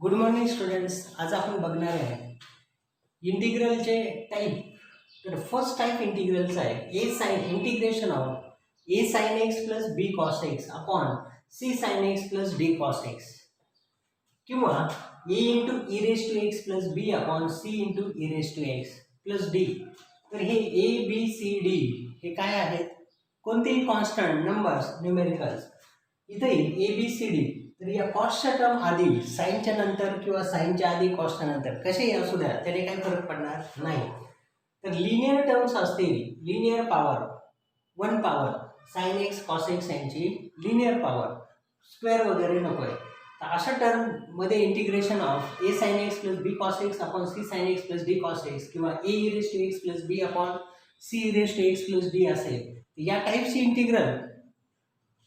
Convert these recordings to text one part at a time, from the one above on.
Good morning students. आज आपण बघणार आहे इंटिग्रलचे टाईप. तर फर्स्ट टाईप इंटिग्रलचा आहे a sine integration of a sine x plus b cos x upon c sine x plus d cos x किंवा a into e raise to x plus b upon c into e raise to x plus d. तर हे A B C D हे काय आहेत? कोणतेही constant numbers numericals. इथे A B C D. तर या कॉस्टच्या टर्म आधी साईनच्या नंतर किंवा साईनच्या आधी कॉस्टच्या नंतर कसेही असू द्या त्याने काही फरक पडणार नाही. तर लिनियर टर्म्स असतील, linear power one power sine x cos x यांची लिनियर पॉवर, स्क्वेअर वगैरे नको आहे. तर अशा टर्ममध्ये integration of a sine x plus b cos x upon c sine x plus d cos x किंवा a e raise to x plus b upon c raise to x plus d असेल. या टाईपची integral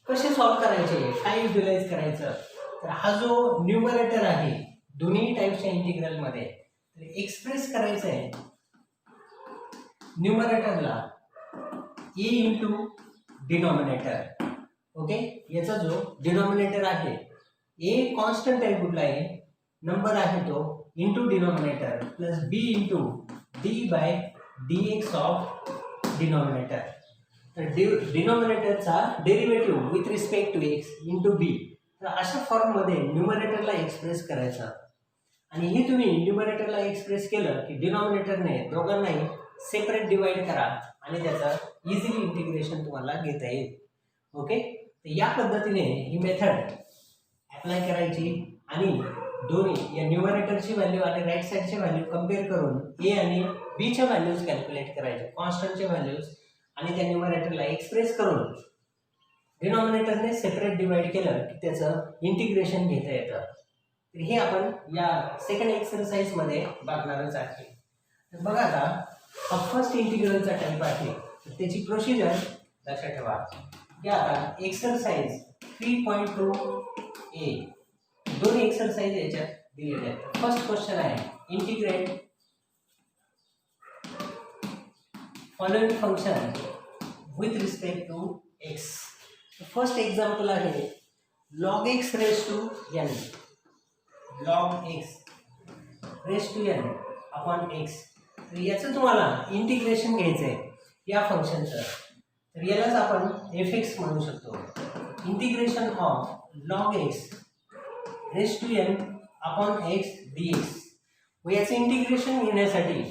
कसे solve करायचे, काय utilise करायचं? तर हा जो न्यूमरेटर आहे दोन्ही टाईपच्या इंटिग्रलमध्ये तर एक्सप्रेस करायचं आहे न्यूमरेटरला ए इंटू डिनॉमिनेटर. ओके, याचा जो डिनॉमिनेटर आहे ए कॉन्स्टंट आहे, कुठला आहे नंबर आहे तो, into denominator plus b into d by d x of denominator. तर डिनॉमिनेटरचा derivative with respect to x into b. तर अशा फॉर्ममध्ये न्यूमरेटरला एक्सप्रेस करायचं. आणि हे तुम्ही न्यूमरेटरला एक्सप्रेस केलं की डिनॉमिनेटरने दोघांनाही सेपरेट डिवाइड करा आणि त्याचं इझिली इंटिग्रेशन तुम्हाला घेता येईल. ओके, तर या पद्धतीने ही मेथड अप्लाय करायची आणि दोन्ही या न्यूमरेटरची व्हॅल्यू आणि राईट साईडची व्हॅल्यू कम्पेअर करून ए आणि बीच्या व्हॅल्यूज कॅल्क्युलेट करायचे, कॉन्स्टंटचे व्हॅल्यूज, आणि त्या न्यूमरेटरला एक्सप्रेस करून डिनॉमिनेटरने सेपरेट डिवाइड केलं की त्याचं इंटिग्रेशन घेता येतं. तर हे आपण या सेकंड एक्सरसाइजमध्ये बघणारच आहे. तर बघा आता हा फर्स्ट इंटिग्रलचा टाईप आहे, तर त्याची प्रोसिजर लक्षात ठेवा. या आता एक्सरसाइज 3.2 ए दोन्ही एक्सरसाइज याच्यात दिलेले आहेत. फर्स्ट क्वेश्चन आहे integrate following function with respect to x. First example आहे log x raise to n, log x raise to n upon x. तर याचं तुम्हाला इंटिग्रेशन घ्यायचं आहे या फंक्शनचं. तर यालाच आपण एफ म्हणू शकतो. Integration of log x raise to n upon x dx. व याचं इंटिग्रेशन घेण्यासाठी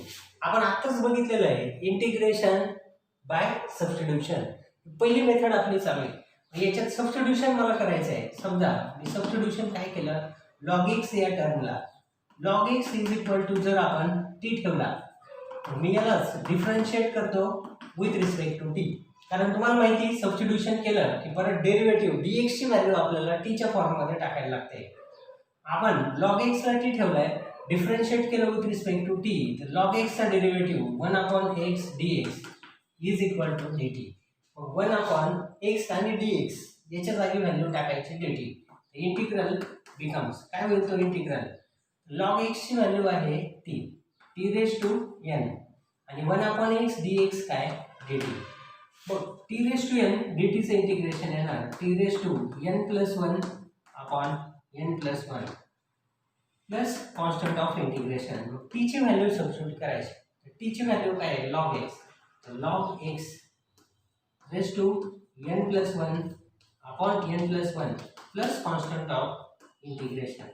आपण आत्ताच बघितलेलं आहे इंटिग्रेशन बाय सबस्टिट्यूशन. पहिली मेथड आपली चालू आहे. याच्यात सबस्टिट्यूशन मला करायचं आहे. समजा मी सबस्टिट्यूशन काय केलं, लॉग एक्स या टर्मला log x is equal to जर आपण टी ठेवला तर मी यालाच डिफरन्शिएट करतो विथ रिस्पेक्ट टू टी. कारण तुम्हाला माहिती सबस्टिट्यूशन केलं की परत डेरिव्हेटिव्ह डी एक्सची व्हॅल्यू आपल्याला टीच्या फॉर्ममध्ये टाकायला लागते. आपण लॉग एक्सला टी ठेवलाय, डिफरन्शिएट केलं विथ रिस्पेक्ट टू टी, तर लॉग एक्सचा derivative 1 upon x d x is equal to d t. 1 upon x आणि डी एक्स याच्या जागी व्हॅल्यू टाकायची डी टी. इंटिग्रल बिकम्स काय होईल तो इंटिग्रल, लॉग एक्सची व्हॅल्यू आहे t, t raise to n आणि 1 अपॉन एक्स डी एक्स काय डी टी. मग t raise to n d टीचं इंटिग्रेशन येणार t raise to n plus 1 upon n plus 1 plus constant of integration. मग टीची value substitute करायची. टीची value काय आहे लॉग एक्स, तर log x raise to n plus 1 upon n plus 1 plus constant of integration.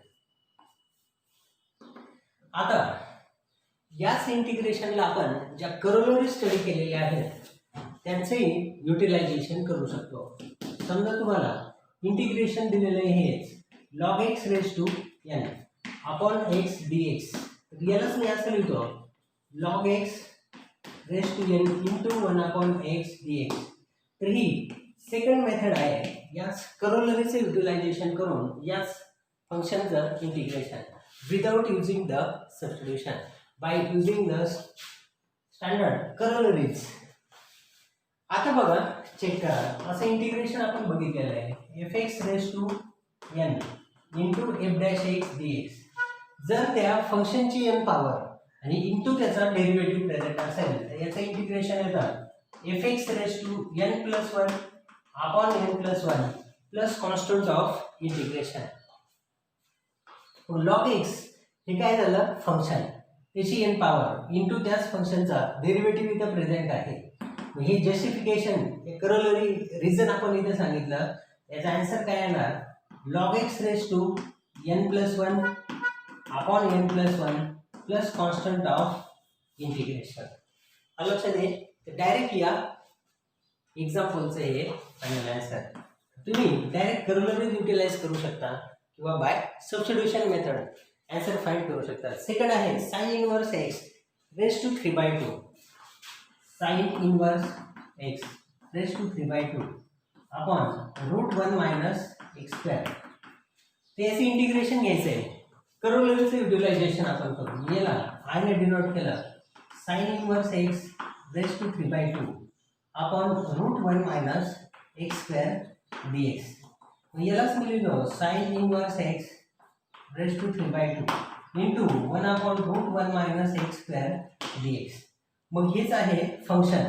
आता याच इंटिग्रेशनला आपण ज्या करोलरी स्टडी केलेल्या आहेत त्यांचंही युटिलायझेशन करू शकतो. समजा तुम्हाला इंटिग्रेशन दिलेलं आहे हेच log x raise to n upon x dx. तर यालाच मी असं लिहितो log x raise to n into 1 upon x d x. तर ही सेकंड मेथड आहे. याच करोलरीचे युटिलायझेशन करून याच फंक्शनचं integration without using the substitution by using the standard corollaries. आता बघा चेक करा, असं इंटिग्रेशन आपण बघितलेलं आहे f x raise to n into f dash x d x. जर त्या फंक्शनची एन पॉवर आणि इंटू त्याचा डेरिव्हेटिव्ह प्रेझेंट असेल तर याचं इंटिग्रेशन येतं f x raise to n plus 1 upon n plus 1 plus constant of integration. Log x हे काय झालं फंक्शन, त्याची एन पॉवर इंटू त्याच फंक्शनचा डेरिव्हेटिव्ह इथं प्रेझेंट आहे. हे जस्टिफिकेशन हे करोलरी रिझन आपण इथे सांगितलं. याचा आन्सर काय येणार log x raise to n plus 1 upon n plus 1 plus constant of integration. लक्षात आहे डायरेक्ट या एक्झाम्पलचं हे फायनल आन्सर. तुम्ही डायरेक्ट करोलरी युटिलाइज करू शकता किंवा by substitution method answer find करू शकता. सेकंड आहे sine inverse x raise to 3/2. Sine inverse x raise to 3/2 upon root 1 minus x square. त्याचे इंटिग्रेशन घ्यायचं आहे. करोलरीचं युटिलायझेशन आपण करू. याला आय ने डिनोट केलं sine inverse x raise to 3/2 upon root 1 minus x square d x. यालाच मी लिहिलो sine inverse x raise to 3/2 into 1 upon root 1 minus x square d x. मग हेच आहे फंक्शन,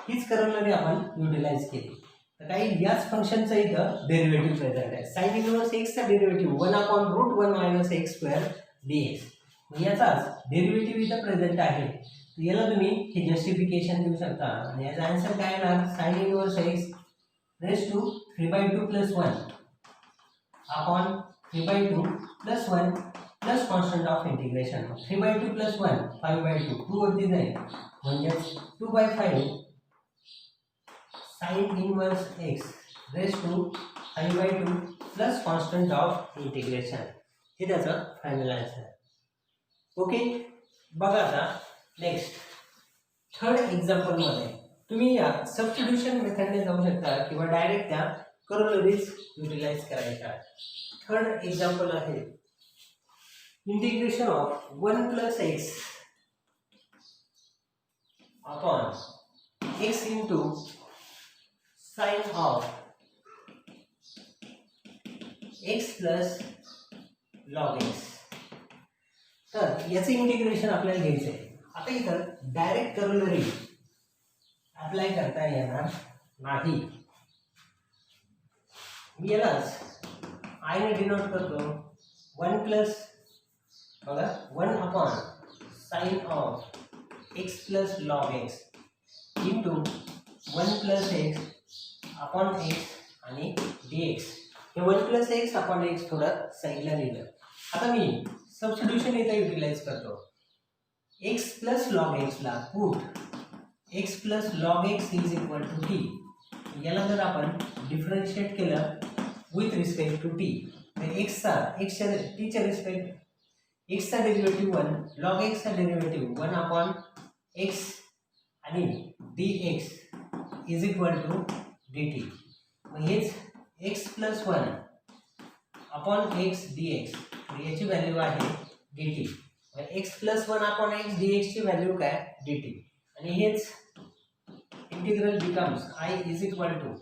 हीच करोलरी आपण युटिलाइज केली. तर काही याच फंक्शनचं इथं डेरिव्हेटिव्ह प्रेझेंट आहे. साइन इनवर्स एक्सचा derivative 1 upon root 1 minus x square d x. याचाच डेरिव्हेटिव्ह इथं प्रेझेंट आहे. याला तुम्ही हे जस्टिफिकेशन देऊ शकता आणि याचा आन्सर काय येणार sine inverse x raise to 3/2 plus 1 upon 3/2 plus 1 plus constant of integration. 3/2 plus 1 5/2 2 वरती जाईल म्हणजेच 2/5 sine inverse x raise to 5/2 plus constant of integration. हे त्याचं फायनल आन्सर. ओके बघा आता नेक्स्ट थर्ड एक्झाम्पलमध्ये तुम्ही या सबस्टिट्यूशन मेथडने जाऊ शकता किंवा डायरेक्ट त्या करोलरीज युटिलाइज करायच्या. थर्ड एक्झाम्पल आहे integration of 1 plus x upon x into sine of x plus log x. तर याचे इंटिग्रेशन आपल्याला घ्यायचं आहे. आता इथं डायरेक्ट करोलरी अप्लाय करता येणार नाही. मी यालाच आय ने डिनोट करतो 1 प्लस बघा 1 upon sign of x plus log x into 1 plus x upon x आणि डी एक्स. हे 1 प्लस एक्स अपॉन एक्स थोडं साईडला लिहिलं. आता मी सबस्टिट्यूशन इथं युटिलाइज करतो. एक्स प्लस लॉग एक्सला put x plus log x is equal to t. याला जर आपण डिफरन्शिएट केलं विथ रिस्पेक्ट टू टी तर एक्सच्या टीच्या रिस्पेक्ट एक्सचा डेरिव्हेटिव्ह 1 लॉग एक्सचा डेरिव्हेटिव्ह 1 अपॉन एक्स आणि d x is equal to d t. हेच x plus 1 upon x d x याची व्हॅल्यू आहे d t. X plus 1 upon x d एक्सची व्हॅल्यू काय डी टी. आणि हेच integral becomes I is equal to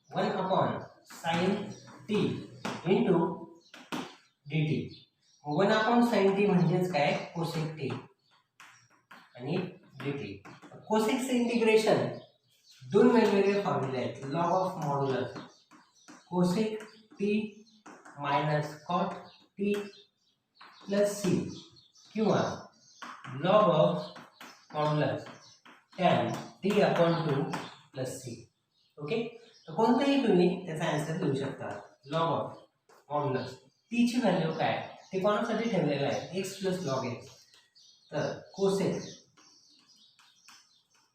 1 upon sine t into d t. 1 upon sine t म्हणजेच काय cosec t आणि d T. कोसेकचं integration दोन वेगवेगळे फॉर्म्युले आहेत. Log of modulus cosec t minus cot t plus c किंवा log of modulus tan t upon 2 plus c. Okay तर कोणताही तुम्ही त्याचा आन्सर देऊ शकता. लॉग ऑफ मॉड्युलस टीची व्हॅल्यू काय ते कोणासाठी ठेवलेलं आहे एक्स प्लस लॉग एक्स. तर cosec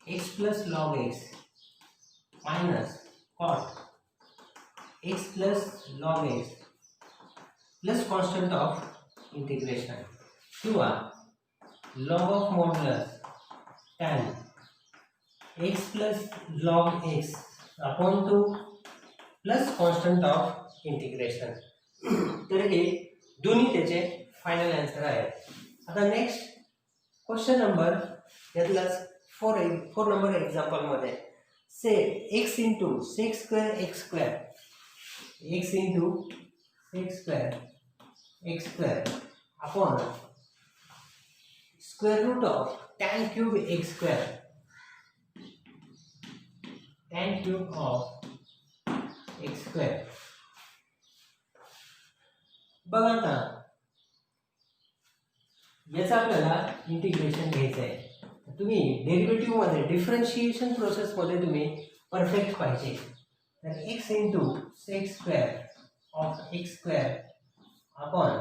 x plus log x minus cot x plus log x plus constant of integration किंवा log of modulus tan x plus log x upon 2 plus constant of integration. तर हे दोन्ही त्याचे final answer आहेत. आता next question number यातलाच 4 number एक्झाम्पलमध्ये sec x into sec square x square x into sec square x square upon square root of tan cube x square tan cube of x square. बघा आता याचं आपल्याला integration घ्यायचं आहे। तुम्ही डेरिव्हेटिव्हमध्ये differentiation प्रोसेसमध्ये तुम्ही परफेक्ट पाहिजे। तर x into sec square of x square upon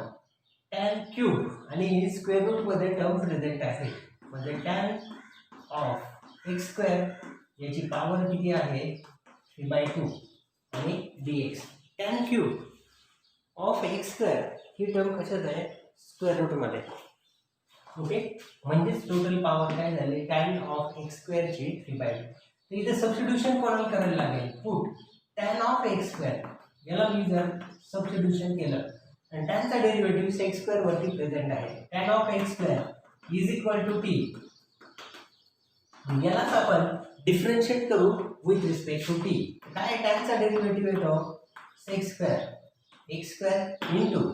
tan cube आणि स्क्वेअर रूटमध्ये टर्म प्रेझेंट आहे, म्हणजे टॅन ऑफ एक्स स्क्वेअर याची पॉवर किती आहे 3/2 आणि dx tan cube of x square ही टर्म कशात आहे स्क्वेअर रूटमध्ये। ओके, म्हणजेच टोटल पॉवर काय झाली टॅन ऑफ एक्स स्क्वेअरची 3/2। तर इथे सबस्टिट्यूशन कोणाला करायला लागेल put tan of x square, याला मी जर सबस्टिट्यूशन केलं आणि टॅनचा डेरिव्हेटिव्ह सेक्स स्क्वेअर वरती प्रेझेंट आहे, tan of x square is equal to t, यालाच आपण डिफरन्शिएट करू विथ रिस्पेक्ट टू टी। काय टॅनचा डेरिव्हेटिव्ह येतो sec square x square into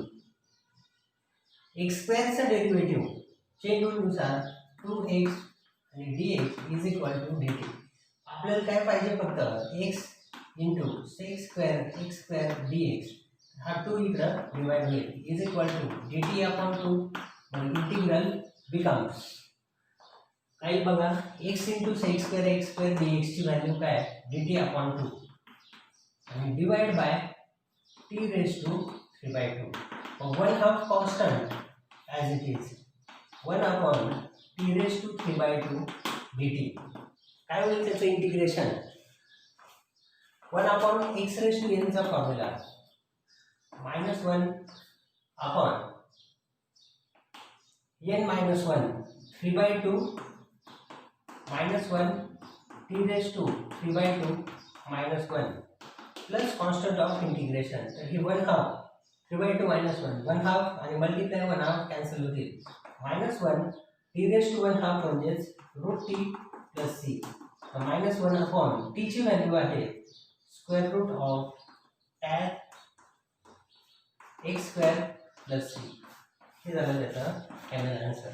x स्क्वेअरचा डेरिव्हेटिव्ह चेन रूलनुसार 2x आणि dx is equal to dt। आपल्याला काय पाहिजे फक्त x into sec square x square dx, हा 2 इकडं डिवाइड होईल is equal to dt upon 2, म्हणजे इंटिग्रल बिकम्स काय बघा x into sec square x square dx ची व्हॅल्यू काय dt अपॉन 2 आणि divide by t raise to 3/2, 1/2 constant as it is 1 upon t raised to 3/2 dt। काय होईल त्याचं integration 1 upon x raised to n चा formula -1 upon n minus 1 3/2 -1 t raised to 3/2 -1 plus constant of integration. तर ही 1/2 3/2 -1 1/2 आणि multiply 1/2 cancel होतील, -1 t raised to 1/2 म्हणजेच √t + c, -1 upon t ची value आहे square root of tan x square + c, हे झालं त्याचा final answer.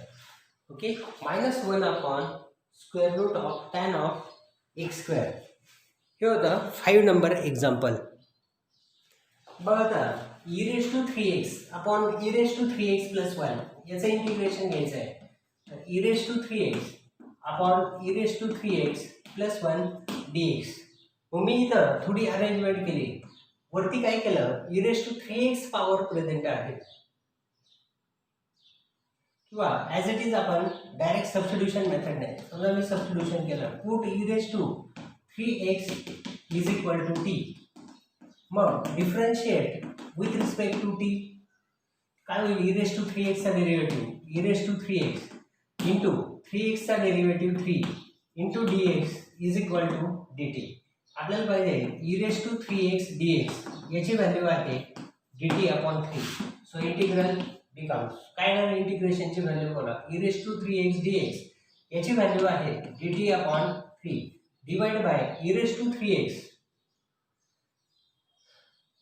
Okay, -1 upon square root of tan of x square, हे होतं 5 नंबर एक्झाम्पल। बघा आता e raised to 3x upon e raised to 3x + 1 याचं इंटिग्रेशन घ्यायचं आहे। तर e raised to 3x upon e raised to 3x + 1 dx। मग मी इथं थोडी अरेंजमेंट केली, वरती काय केलं e raised to 3x power present आहे, किंवा ॲज इट इज आपण डायरेक्ट सबस्टिट्यूशन मेथडने समजा मी सबस्टिट्यूशन केलं put e raised to 3x is equal to t, मग differentiate with respect to t काय होईल e raised to 3x चा derivative e raised to 3x into 3x चा derivative 3 into dx is equal to dt। आपल्याला पाहिजे e raised to 3x dx याची value आहे dt upon 3, so integral becomes काय ना इंटिग्रेशनची व्हॅल्यू बघा e raised to 3x dx याची value आहे dt upon 3 divide by e raised to 3x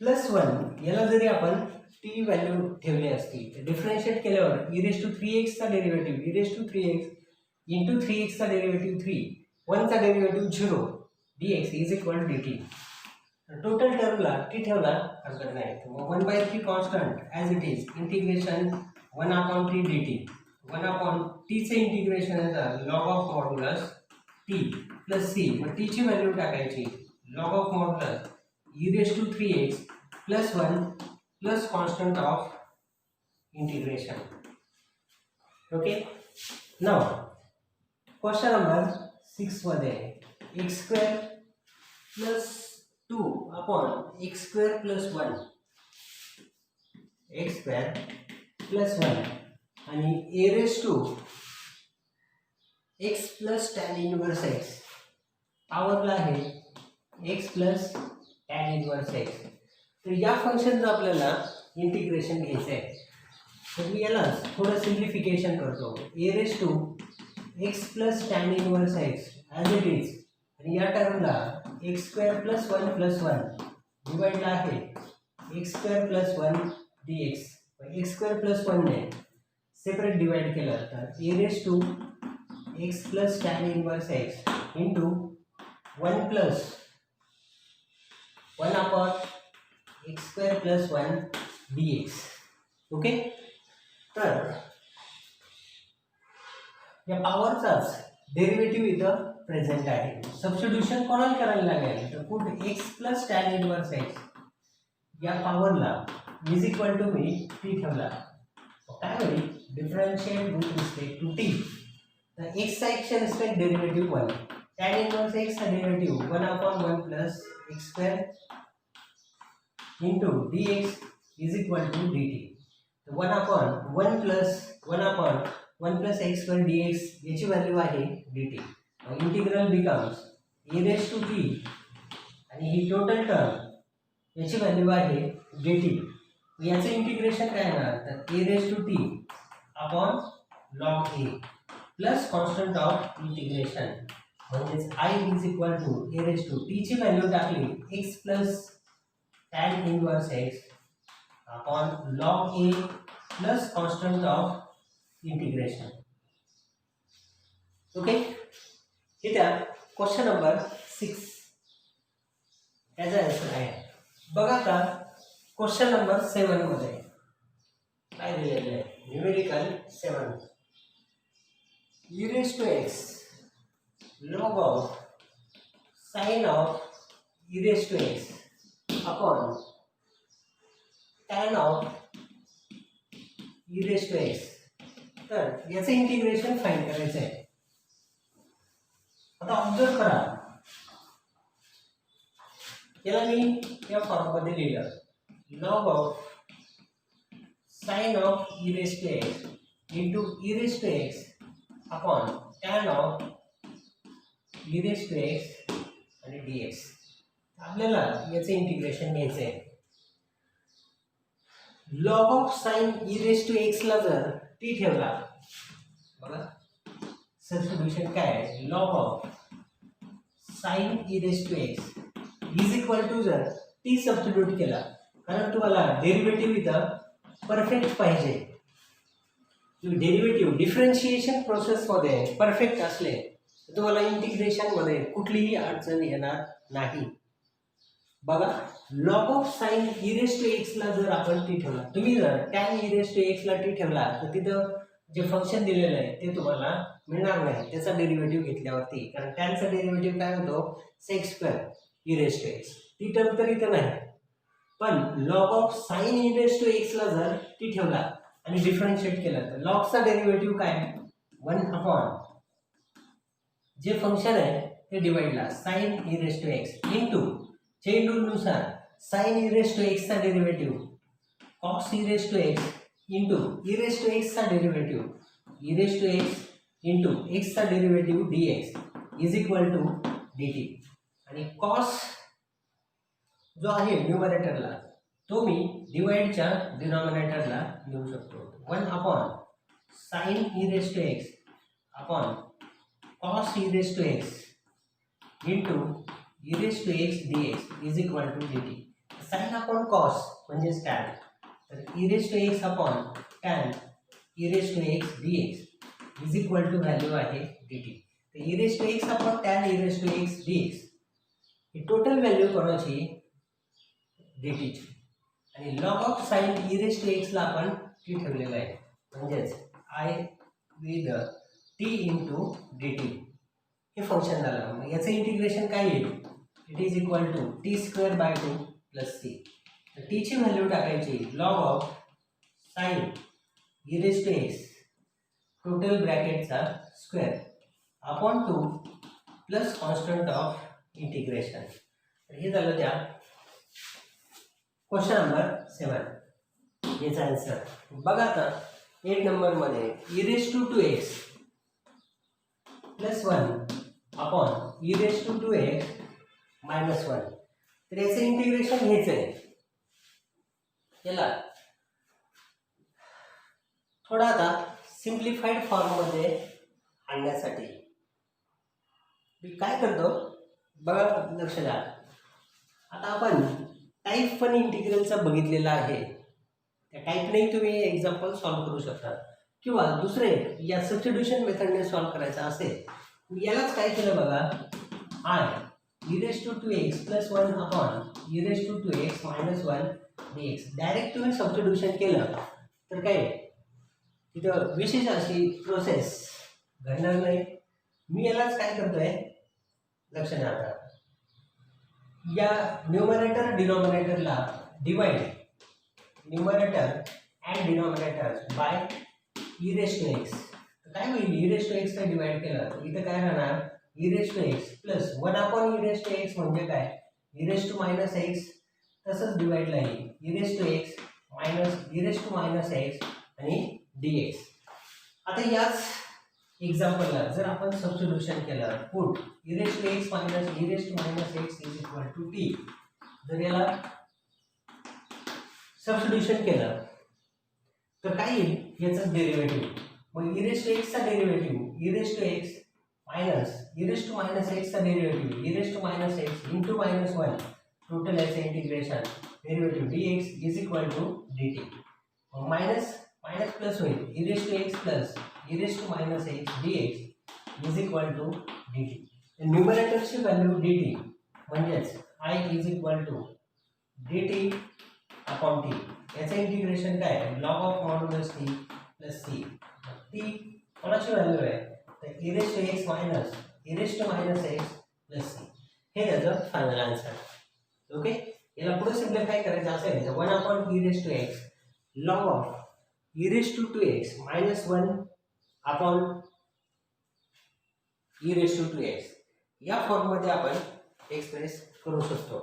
+ 1, याला जरी आपण टी व्हॅल्यू ठेवली असती तर डिफरन्शिएट केल्यावर e raised to 3x चा derivative e raised to 3x into 3x चा डेरिव्हेटिव्ह 3, 1 चा derivative 0 dx is equal to dt। Total टर्मला टी ठेवला हरकत नाही, मग 1/3 constant as it is integration 1 upon t dt, 1 upon t चे इंटिग्रेशन येतं log of modulus t + c, मग t ची व्हॅल्यू टाकायची लॉग ऑफ मॉड्युलस e raised to 3x + 1 plus constant of integration. Okay, now question number 6 मध्ये x square + 2 upon x square + 1 x square + 1 आणि a raised to x + tan inverse x पॉवरला आहे x + tan inverse x। तर या फंक्शनचं आपल्याला integration घ्यायचं आहे, तर मी याला थोडं सिम्प्लिफिकेशन करतो a raised to x + tan inverse x as it is, आणि या टर्मला x स्क्वेअर + 1 + 1 डिवाइडला आहे x square + 1 dx, x square + 1 ने सेपरेट डिवाइड केलं तर a raised to x + tan inverse x into 1 + 1 upon x square + 1 dx। Okay, तर या पॉवरचाच derivative इथं प्रेझेंट आहे. सबस्टिट्यूशन कोणाला करायला लागेल तर put x plus tan inverse x या पॉवरला इज इक्वल टू मी टी ठेवला. काय होईल differentiate with respect to t. तर x चा x च्या respect derivative 1 tan inverse x चा derivative 1/1 plus x square into dx is equal to dt. 1/1 plus x square dx याची व्हॅल्यू आहे dt. Integral becomes e raise to t आणि ही total term याची value आहे dt. याचं integration काय होणार तर e raise to t upon log a plus constant of integration म्हणजेच i is equal to e raise to t ची व्हॅल्यू टाकली x plus tan inverse x upon log a plus constant of integration. Okay, इथे question number 6 याचा answer आहे. बघा आता question number 7 मध्ये काय दिलेलं आहे numerical 7 e raise to x log of sine of e raise to x upon tan of e raise to x. तर याचं इंटिग्रेशन फाइंड करायचं आहे. आता ऑब्झर्व करा, याला मी या फॉर्म मध्ये लिहिलं log of sine of e raise to x into e raise to x upon tan of e raise to x आणि dx. आपल्याला याचं इंटिग्रेशन घ्यायचं आहे. log of sine e raise to x ला जर t ठेवला, बघा सबस्टिट्यूशन काय आहे log of sine e raise to x is equal to जर t सबस्टिट्यूट केला, कारण तुम्हाला डेरिव्हेटिव्ह इथं परफेक्ट पाहिजे. डेरिव्हेटिव्ह डिफरन्शिएशन प्रोसेसमध्ये परफेक्ट असले तर तुम्हाला इंटिग्रेशनमध्ये कुठलीही अडचण येणार नाही. बघा log of sine e raise to x ला जर आपण t ठेवला, तुम्ही जर tan e raise to x ला t ठेवला तर तिथं जे फंक्शन दिलेलं आहे ते तुम्हाला मिळणार नाही त्याचा डेरिव्हेटिव्ह घेतल्यावरती. कारण tan चा डेरिव्हेटिव्ह काय होतो sec square e raise to x. ती टर्म तर इथं नाही, पण log of sine e raise to x ला जर t ठेवला आणि डिफरन्शिएट केलं तर log चा डेरिव्हेटिव्ह काय 1 अपॉन जे फंक्शन आहे ते डिवाइडला sine e raise to x into chain rule नुसार sine e raise to x चा derivative cos e raise to x into e raise to x चा derivative e raise to x into x चा derivative dx is equal to dt. आणि cos जो आहे न्यूमरेटरला तो मी डिवाइडच्या डिनॉमिनेटरला लिहू शकतो 1 upon sine e raise to x upon cos e raise to x into e raise to x dx is equal to dt. Sine upon cos म्हणजेच tan, तर e raise to x upon tan e raise to x dx is equal to value आहे dt. तर e raise to x upon tan e raise to x dx ही total value कोणाची dt ची. आणि log of sine e raise to x ला आपण t ठेवलेला आहे म्हणजेच i with t into dt हे फंक्शन झालं. मग याचं इंटिग्रेशन काय येईल it is equal to t square by 2 plus c. तर t ची व्हॅल्यू टाकायची log of sine e raise to x total ब्रॅकेटचा square upon 2 plus constant of integration. तर हे झालं त्या क्वेश्चन नंबर 7 याचा आन्सर. बघा आता 8 नंबर मध्ये e raise to 2x plus 1 upon e raise to 2x minus 1. तर याचं इंटिग्रेशन घ्यायचं आहे. याला थोडा आता सिम्प्लिफाईड फॉर्ममध्ये आणण्यासाठी मी काय करतो बघा, लक्ष द्या. आता आपण टाईप 1 इंटिग्रलचा बघितलेला आहे, त्या टाईपने तुम्ही एक्झाम्पल सॉल्व्ह करू शकता किंवा दुसरे या सबस्टिट्यूशन मेथडने सॉल्व्ह करायचा असेल यालाच काय केलं बघा, i e raise to 2x plus 1 upon e raise to 2x minus 1 dx direct तुम्ही सबस्टिट्यूशन केलं तर काय तिथं विशेष अशी प्रोसेस घडणार नाही. मी यालाच काय करतोय लक्ष द्या. आता या न्यूमरेटर डिनॉमिनेटरला divide numerator and denominator by e raise to x. काय होईल ई रेस टू एक्स ला डिवाइड केलं तर इथं काय राहणार e raise to x plus 1 upon e raise to x म्हणजे काय e raise to minus x. तसंच डिवाइडला येईल e raise to x minus e raise to minus x आणि dx. आता याच एक्झाम्पलला जर आपण सबस्टिट्यूशन केलं put E raise to x minus e raise to minus x is equal to t. जर याला सबस्टिट्यूशन केलं तर काय येईल याचं डेरिव्हेटिव्ह. मग ई रेस टू एक्सचा derivative e raise to x minus e raise to minus एक्सचा derivative e raise to minus x into minus 1 total याचं integration derivative dx is equal to dt. मग मायनस मायनस प्लस होईल e raise to x plus e raise to minus x dx is equal to dt. न्यूमरेटरची value dt म्हणजेच i is equal to dt upon t. याचं integration काय log of modulus t plus c. ती कोणाची value आहे तर e raise to x minus e raise to minus x plus c. हे त्याचं फायनल आन्सर. ओके. याला पुढे सिम्प्लिफाय करायचं असेल तर 1 upon e raise to x log of e raise to 2x minus 1 upon e raise to 2x या फॉर्ममध्ये आपण एक्सप्रेस करू शकतो.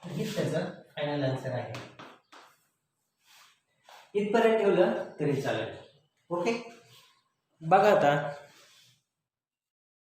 हेच त्याचं फायनल आन्सर आहे. इथपर्यंत ठेवलं तरी चालेल. ओके. बघा आता